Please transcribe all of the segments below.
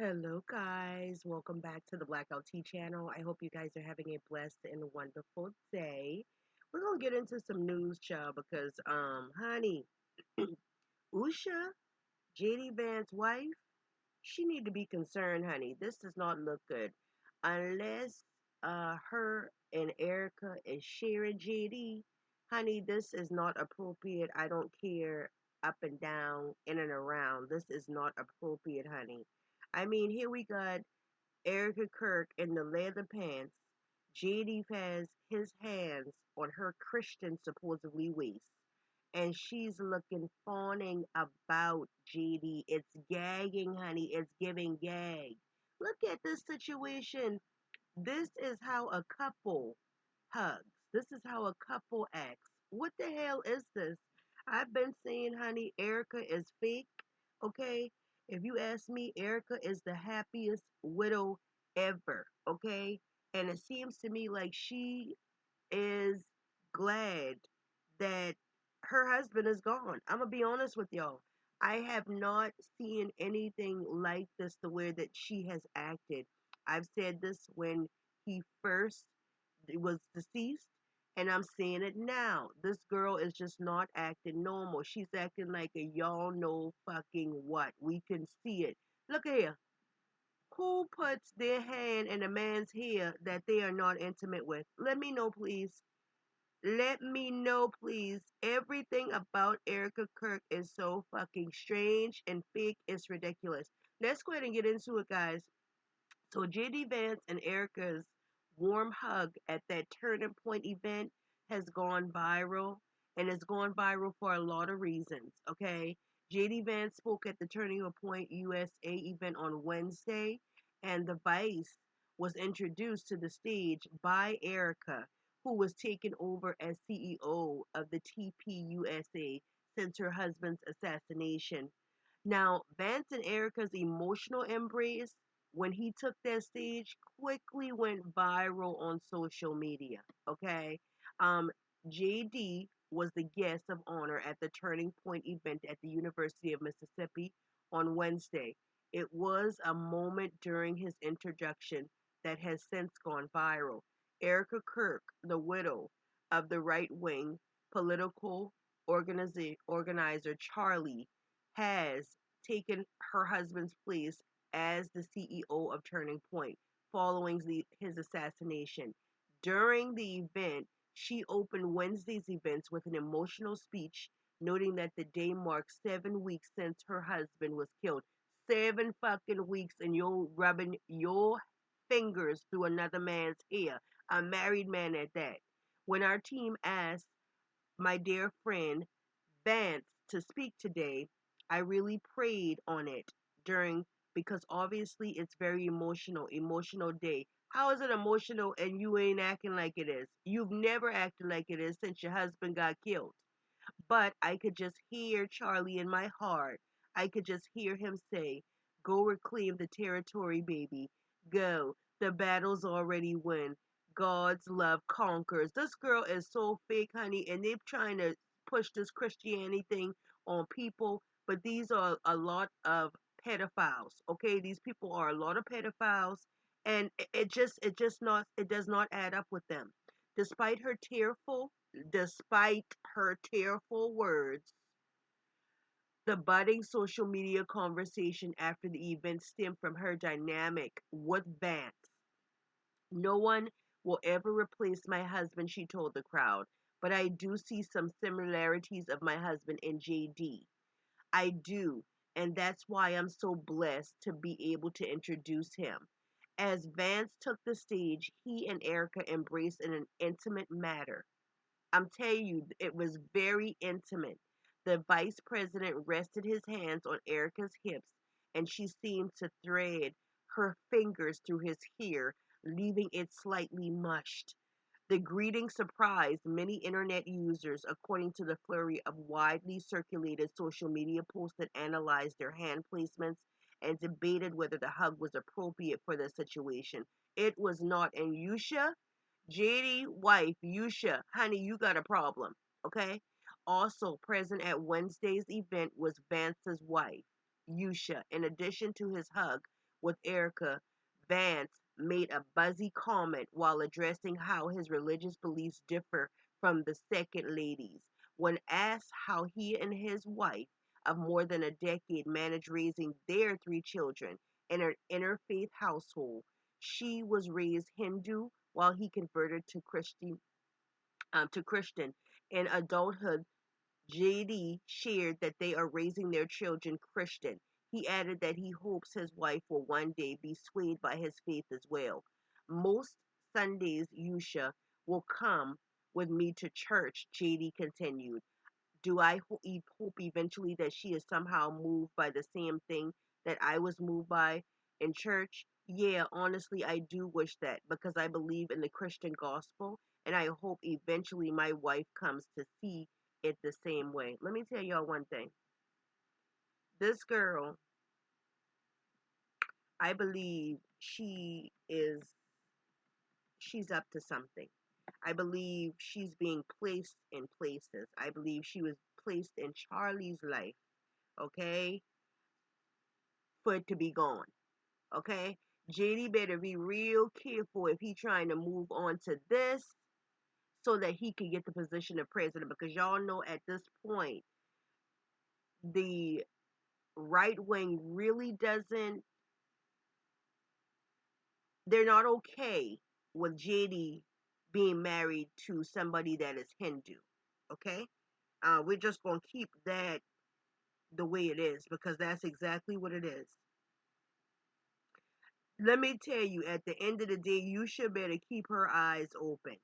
Hello, guys. Welcome back to the Blackout Tea channel. I hope you guys are having a blessed and wonderful day. We're gonna get into some news, child, because honey, Usha, JD Vance's wife, she need to be concerned, honey. This does not look good, unless her and Erika is sharing JD, honey. This is not appropriate. I don't care up and down, in and around. This is not appropriate, honey. I mean, here we got Erika Kirk in the leather pants. JD has his hands on her Christian supposedly waist. And she's looking fawning about JD. It's gagging, honey. It's giving gag. Look at this situation. This is how a couple hugs. This is how a couple acts. What the hell is this? I've been saying, honey, Erica is fake. Okay? If you ask me, Erica is the happiest widow ever. Okay? And it seems to me like she is glad that her husband is gone. I'm going to be honest with y'all. I have not seen anything like this, the way that she has acted. I've said this when he first was deceased, and I'm saying it now. This girl is just not acting normal. She's acting like a y'all know fucking what. We can see it. Look at here. Who puts their hand in a man's hair that they are not intimate with? Let me know, please. Let me know, please. Everything about Erika Kirk is so fucking strange and fake. It's ridiculous. Let's go ahead and get into it, guys. So JD Vance and Erica's warm hug at that Turning Point event has gone viral, and it's gone viral for a lot of reasons, okay? JD Vance spoke at the Turning Point USA event on Wednesday, and the Vice was introduced to the stage by Erica, who was taken over as CEO of the TPUSA since her husband's assassination. Now, Vance and Erica's emotional embrace when he took that stage quickly went viral on social media. Okay. Um, JD was the guest of honor at the Turning Point event at the University of Mississippi on Wednesday. It was a moment during his introduction that has since gone viral. Erika Kirk, the widow of the right wing political organizer Charlie, has taken her husband's place as the CEO of Turning Point following his assassination. During the event, she opened Wednesday's events with an emotional speech, noting that the day marks 7 weeks since her husband was killed. 7 fucking weeks, and you're rubbing your fingers through another man's hair, a married man at that. When our team asked my dear friend Vance to speak today, I really prayed on it during, because obviously it's very emotional day. How is it emotional and you ain't acting like it is? You've never acted like it is since your husband got killed. But I could just hear Charlie in my heart. I could just hear him say, "Go reclaim the territory, baby. Go. The battle's already won. God's love conquers." This girl is so fake, honey, and they're trying to push this Christianity thing on people, but these are a lot of pedophiles. Okay, these people are a lot of pedophiles, and it does not add up with them. Despite her tearful Despite her tearful words, the budding social media conversation after the event stemmed from her dynamic with Vance. "No one will ever replace my husband," she told the crowd, "but I do see some similarities of my husband in JD. I do, and that's why I'm so blessed to be able to introduce him." As Vance took the stage, he and Erica embraced in an intimate manner. I'm telling you, it was very intimate. The vice president rested his hands on Erica's hips, and she seemed to thread her fingers through his hair, leaving it slightly mushed. The greeting surprised many internet users, according to the flurry of widely circulated social media posts that analyzed their hand placements and debated whether the hug was appropriate for the situation. It was not. And Usha, JD wife, Usha, honey, you got a problem, okay? Also present at Wednesday's event was Vance's wife, Usha. In addition to his hug with Erika, Vance made a buzzy comment while addressing how his religious beliefs differ from the second lady's. When asked how he and his wife of more than a decade managed raising their three children in an interfaith household, she was raised Hindu while he converted to Christian. In adulthood, JD shared that they are raising their children Christian. He added that he hopes his wife will one day be swayed by his faith as well. Most Sundays, Usha will come with me to church, JD continued. Do I hope eventually that she is somehow moved by the same thing that I was moved by in church? Yeah, honestly, I do wish that because I believe in the Christian gospel and I hope eventually my wife comes to see it the same way. Let me tell y'all one thing. This girl, I believe she's up to something. I believe she's being placed in places. I believe she was placed in Charlie's life, okay, for it to be gone. Okay? JD better be real careful if he trying to move on to this so that he can get the position of president because y'all know at this point the right wing really doesn't they're not okay with JD being married to somebody that is Hindu. Okay? We're just gonna keep that the way it is because that's exactly what it is. Let me tell you, at the end of the day, you should better keep her eyes open.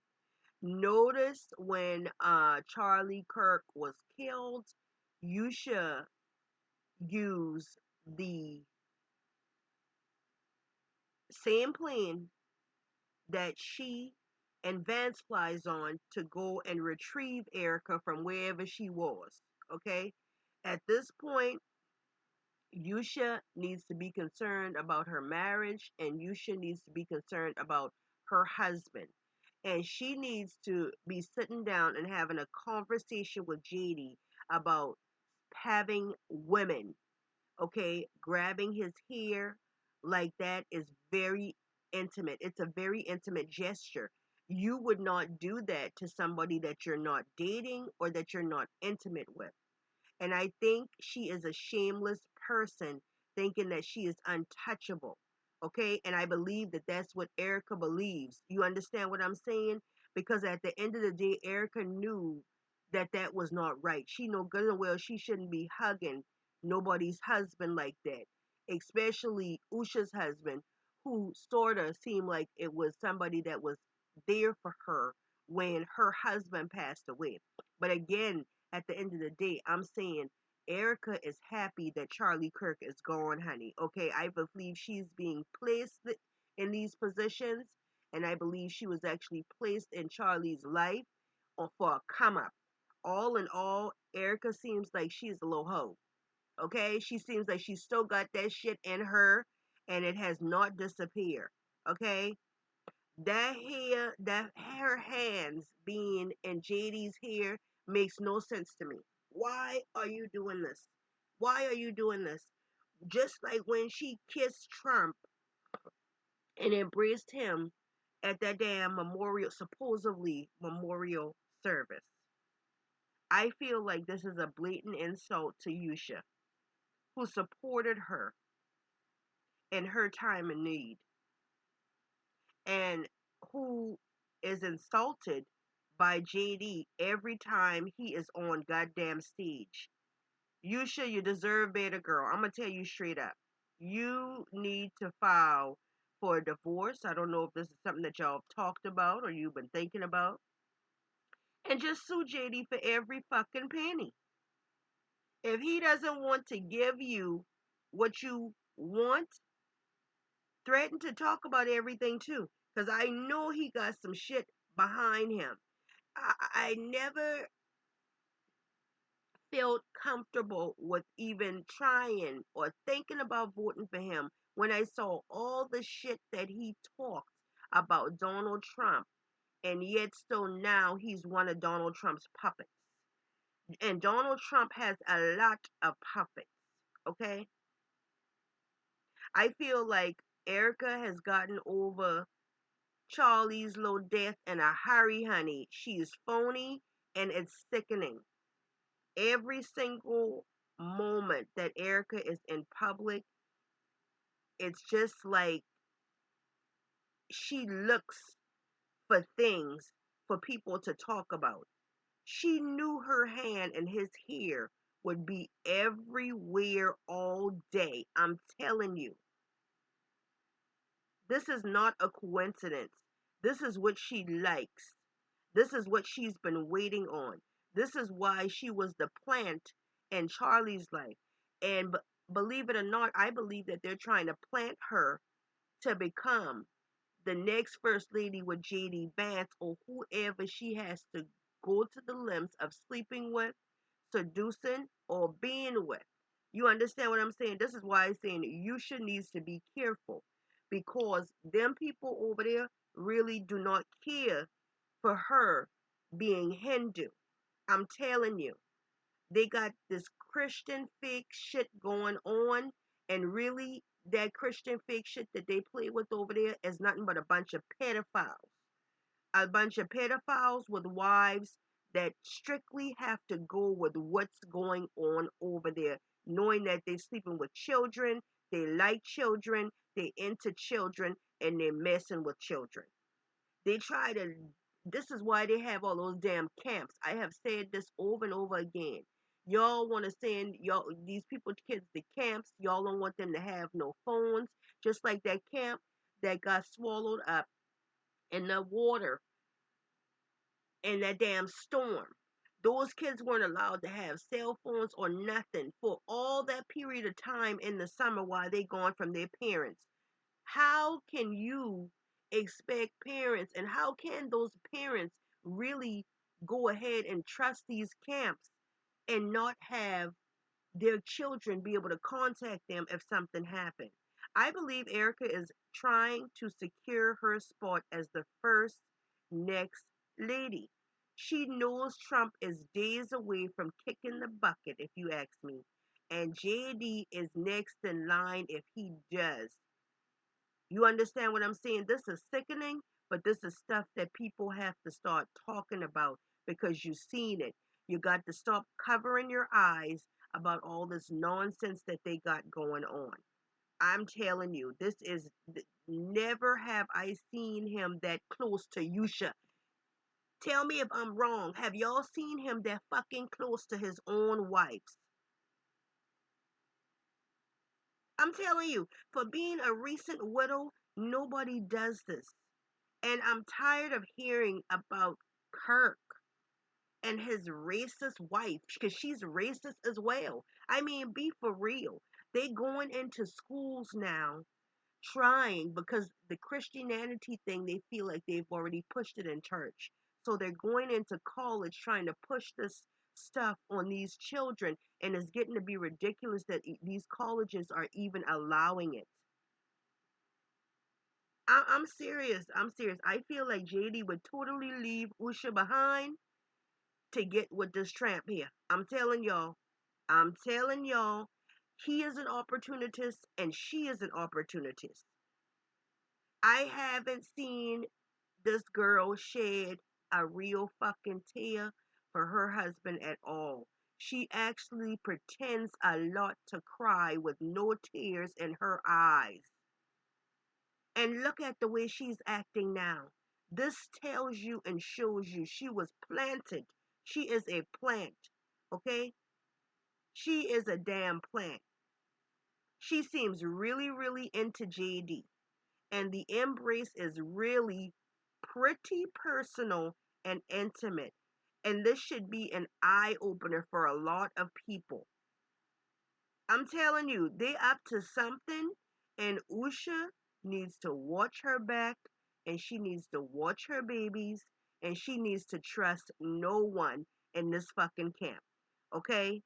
Notice when Charlie Kirk was killed, Usha used the same plane that she and Vance flies on to go and retrieve Erika from wherever she was. Okay? At this point, Usha needs to be concerned about her marriage and Usha needs to be concerned about her husband. And she needs to be sitting down and having a conversation with JD about having women, okay, grabbing his hair like that is very intimate. It's a very intimate gesture. You would not do that to somebody that you're not dating or that you're not intimate with. And I think she is a shameless person thinking that she is untouchable. Okay. And I believe that that's what Erika believes. You understand what I'm saying? Because at the end of the day, Erika knew that that was not right. She knew good and well she shouldn't be hugging nobody's husband like that, especially Usha's husband, who sort of seemed like it was somebody that was there for her when her husband passed away. But again, at the end of the day, I'm saying Erika is happy that Charlie Kirk is gone, honey. Okay, I believe she's being placed in these positions, and I believe she was actually placed in Charlie's life or for a come up. All in all, Erika seems like she's a little hoe. Okay, she seems like she still got that shit in her, and it has not disappeared. Okay, that hair, that her hands being in JD's hair makes no sense to me. Why are you doing this? Why are you doing this? Just like when she kissed Trump and embraced him at that damn memorial, supposedly memorial service. I feel like this is a blatant insult to Usha, who supported her in her time of need and who is insulted by JD every time he is on goddamn stage. Yusha, you deserve better, girl. I'm gonna tell you straight up. You need to file for a divorce. I don't know if this is something that y'all have talked about or you've been thinking about. And just sue JD for every fucking penny. If he doesn't want to give you what you want, threaten to talk about everything too. Because I know he got some shit behind him. I never felt comfortable with even trying or thinking about voting for him when I saw all the shit that he talked about Donald Trump, and yet still now he's one of Donald Trump's puppets. And Donald Trump has a lot of puppets, okay? I feel like Erica has gotten over Charlie's little death in a hurry, honey. She is phony and it's sickening. Every single moment that Erica is in public, it's just like she looks for things for people to talk about. She knew her hand and his hair would be everywhere all day. I'm telling you, this is not a coincidence. This is what she likes. This is what she's been waiting on. This is why she was the plant in Charlie's life. And believe it or not, I believe that they're trying to plant her to become the next first lady with JD Vance or whoever she has to go to the limbs of sleeping with, seducing, or being with. You understand what I'm saying? This is why I'm saying Usha needs to be careful because them people over there really do not care for her being Hindu. I'm telling you, they got this Christian fake shit going on, and really, that Christian fake shit that they play with over there is nothing but a bunch of pedophiles. A bunch of pedophiles with wives that strictly have to go with what's going on over there, knowing that they're sleeping with children, they like children, they into children, and they're messing with children. They try to, this is why they have all those damn camps. I have said this over and over again. Y'all want to send y'all these people kids to camps. Y'all don't want them to have no phones. Just like that camp that got swallowed up in the water in that damn storm. Those kids weren't allowed to have cell phones or nothing for all that period of time in the summer while they gone from their parents. How can you expect parents and how can those parents really go ahead and trust these camps and not have their children be able to contact them if something happened? I believe Erica is trying to secure her spot as the first next lady. She knows Trump is days away from kicking the bucket, if you ask me. And JD is next in line if he does. You understand what I'm saying? This is sickening, but this is stuff that people have to start talking about because you've seen it. You got to stop covering your eyes about all this nonsense that they got going on. I'm telling you, this is never have I seen him that close to Usha. Tell me if I'm wrong. Have y'all seen him that fucking close to his own wives? I'm telling you, for being a recent widow, nobody does this. And I'm tired of hearing about Kirk and his racist wife because she's racist as well. I mean, be for real. They going into schools now trying because the Christianity thing they feel like they've already pushed it in church. So they're going into college trying to push this stuff on these children and it's getting to be ridiculous that these colleges are even allowing it. I'm serious. I'm serious. I feel like JD would totally leave Usha behind to get with this tramp here. I'm telling y'all. I'm telling y'all. He is an opportunist and she is an opportunist. I haven't seen this girl shed a real fucking tear for her husband at all. She actually pretends a lot to cry with no tears in her eyes. And look at the way she's acting now. This tells you and shows you she was planted. She is a plant. Okay? She is a damn plant. She seems really, really into JD. And the embrace is really pretty personal and intimate. And this should be an eye opener for a lot of people. I'm telling you, they up to something, and Usha needs to watch her back, and she needs to watch her babies, and she needs to trust no one in this fucking camp. Okay?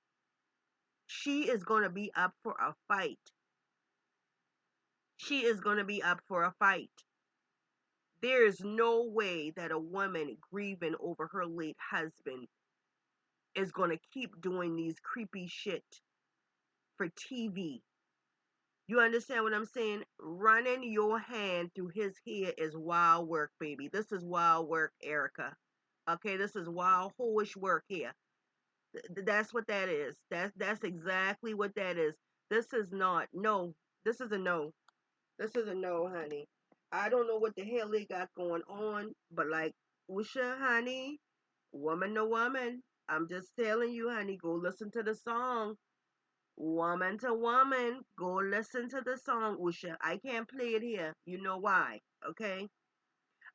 She is going to be up for a fight. She is going to be up for a fight. There is no way that a woman grieving over her late husband is going to keep doing these creepy shit for TV. You understand what I'm saying? Running your hand through his hair is wild work, baby. This is wild work, Erica. Okay, this is wild hoish work here. That's what that is. That's exactly what that is. This is not no. This is a no. This is a no, honey. I don't know what the hell they got going on, but like Usha, honey, woman to woman. I'm just telling you, honey, go listen to the song. Woman to woman, go listen to the song, Usha. I can't play it here. You know why? Okay?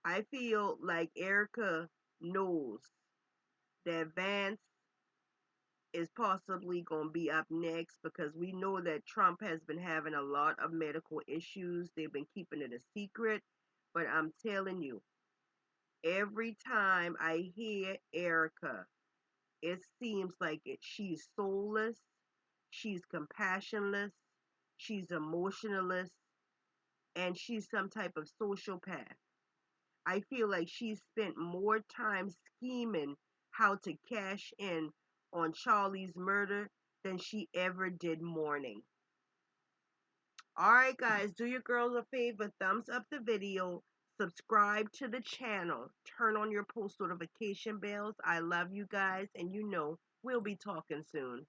I feel like Erica knows that Vance is possibly going to be up next because we know that Trump has been having a lot of medical issues. They've been keeping it a secret. But I'm telling you, every time I hear Erica, it seems like she's soulless, she's compassionless, she's emotionalist, and she's some type of sociopath. I feel like she spent more time scheming how to cash in on Charlie's murder than she ever did mourning. Alright, guys, do your girls a favor, thumbs up the video, subscribe to the channel, turn on your post notification bells. I love you guys, and you know we'll be talking soon.